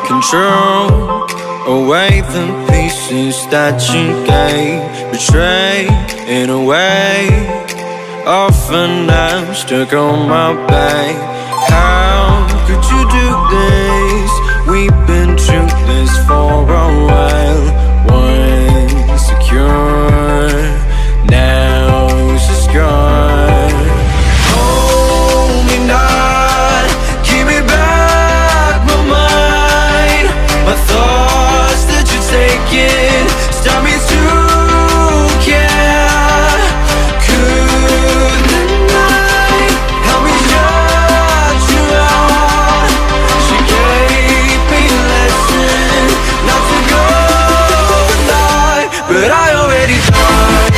Control away the pieces that you gave, betray in a way. Often I'm stuck on my back. How could you do this? We've been through this for a while. Once secure, now it's just gone. Hold me not, give me back my mind. My thoughts that you're taking stop me to care. Could the night help me shut you out? She gave me a lesson not to go and die, but I already died.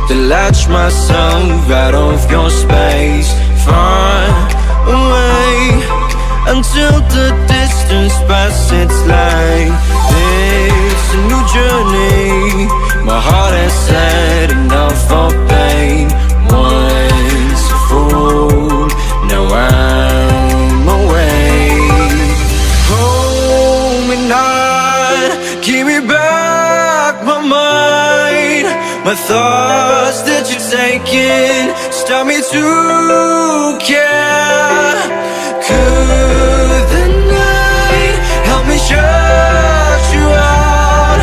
To latch myself out of your space, far away, until the distance passes. It's like it's a new journey. My heart has had enough for pain. Once a fool, now I'm away. Hold me not, give me back my mind. My thoughts that you're taking stop me to care. Could the night help me shut you out?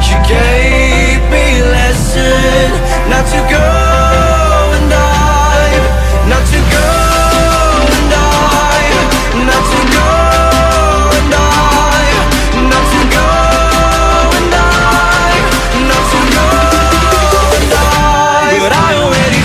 You gave me a lesson not to go and dive, not to go and dive, not to go and dive, not to go and dive, not to go. But I already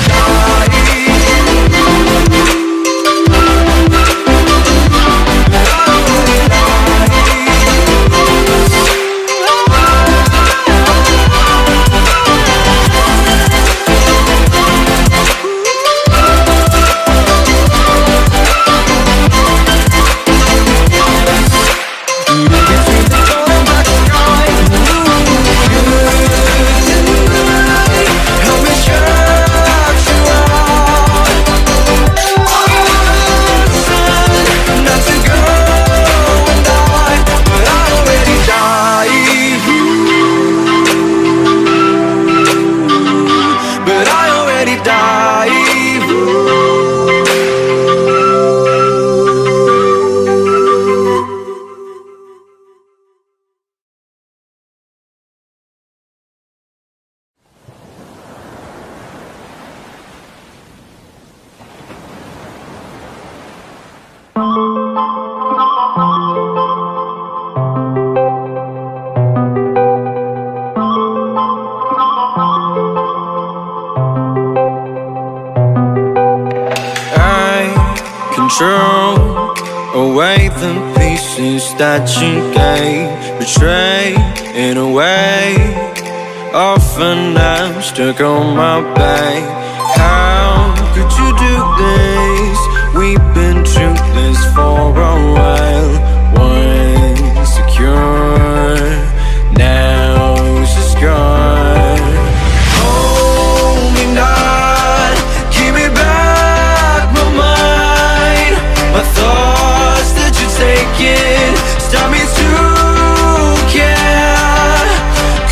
died. Control away the pieces that you gave, betray in a way. Often I'm stuck on my back. How could you do this? We've been through this for a while. Once secure, now it's just gone. Hold me not, give me back my mind. My thoughts that you're taking stop me to care.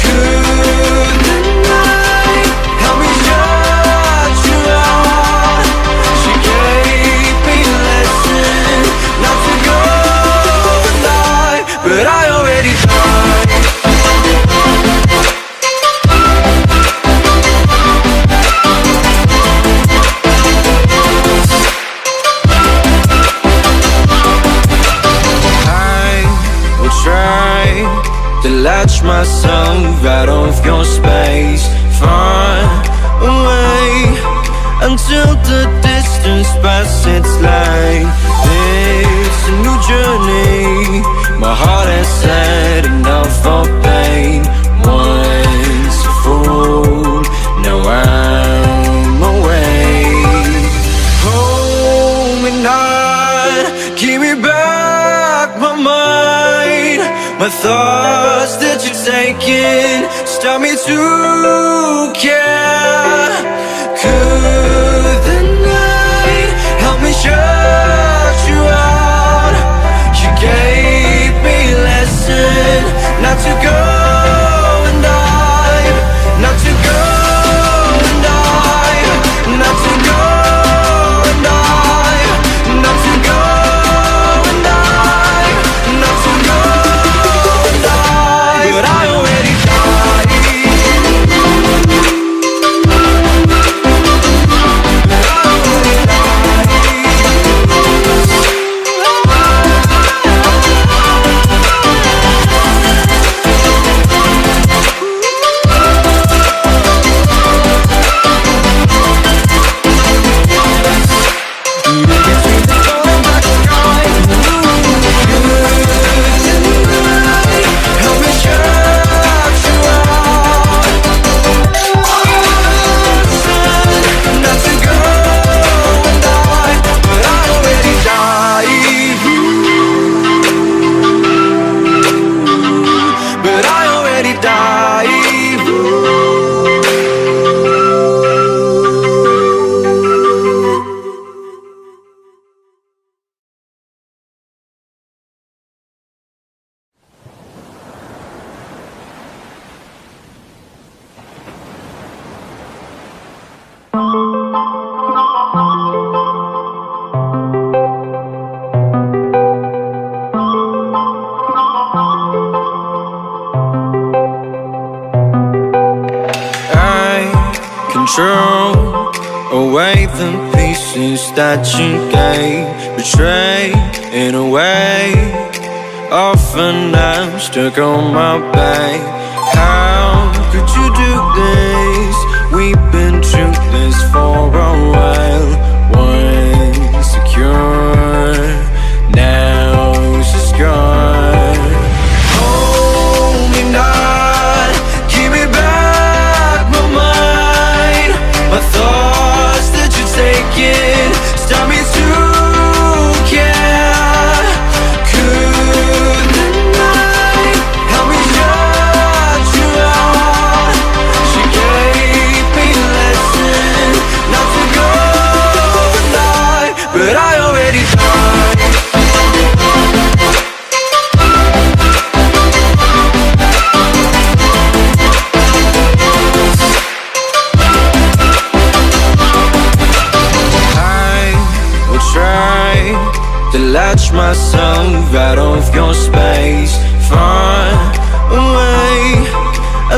Could the night help me shut you out? She gave me a lesson not to go and die, but I already died. To latch myself out of your space, far away, until the distance distance pass its line. It's a new journey. My heart has had enough of pain. Once a fool, now I'm away. Hold me not, give me back my mind. My thoughts that you're taking stop me to care. Could the night help me shut you out? You gave me a lesson not to go and dive, not to go and dive, not to go and dive, not to go and dive, not to go and dive. But I already died. Control away the pieces that you gave. Betray in a way. Often I'm stuck on my back. How could you do this? We've been through this for a while. Once secure, now it's just gone. Hold me not, give me back my mind. My thoughts that you're taking stop me to care. Could the night help me shut you out? She gave me a lesson not to go and die, but I already died. To latch myself out of your space, far away,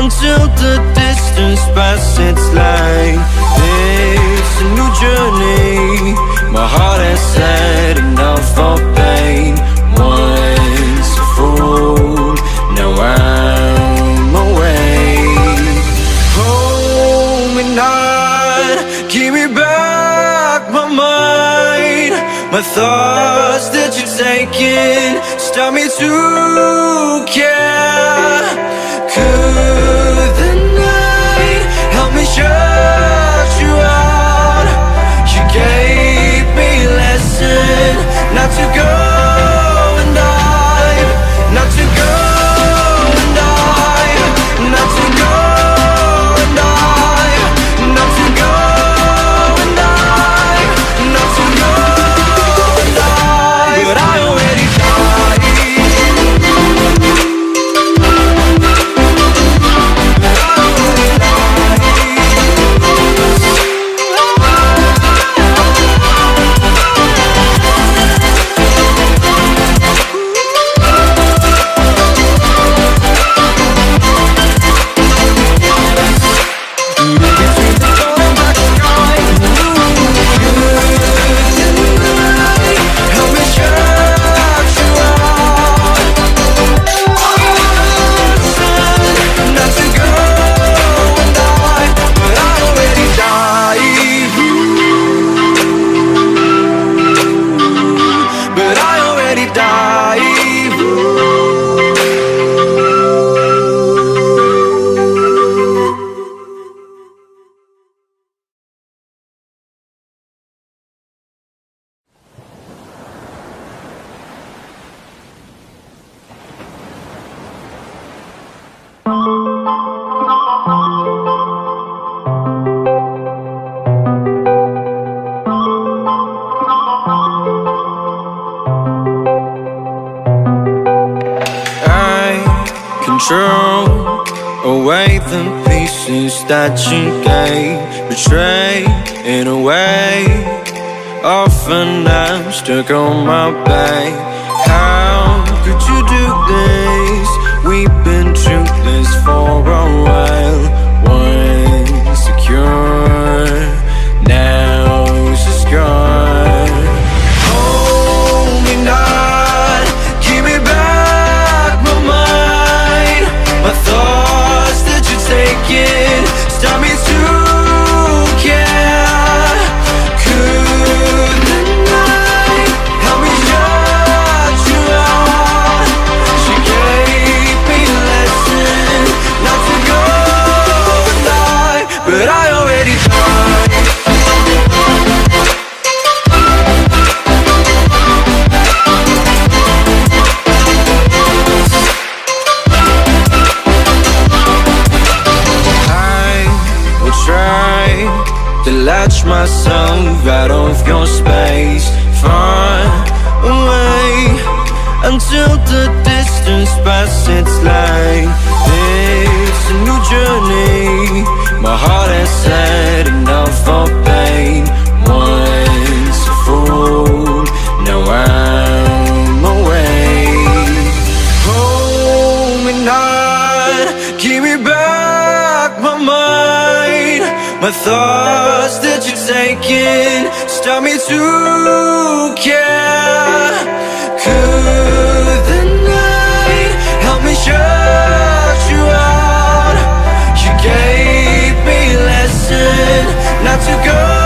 until the distance passes its line. It's a new journey. My heart has had enough of pain. Once a fool, now I'm away. Hold me not, give me back my mind. My thoughts that you're taking stop me to care. Could the night help me shut you out? You gave me a lesson not to go and dive, not to go and dive, not to go and dive, not to go and dive, not to go. But I already died. Control away the pieces that you gave, betray in a way. Often I'm stuck on my back. How could you do this? We've been through this for a while. Once secure, now it's just gone. Hold me not, give me back my mind. My thoughts that you're taking stop me to care. Could the night help me shut you out? She gave me a lesson not to go and lie, but I already tried. Try to latch myself out of your space, far away, until the distance passes. Like it's a new journey. My heart has had enough of pain. Once a fool, now I'm away. Hold me not, give me back my mind. My thoughts that you're taking stop me to care. Could the night help me shut you out? You gave me a lesson not to go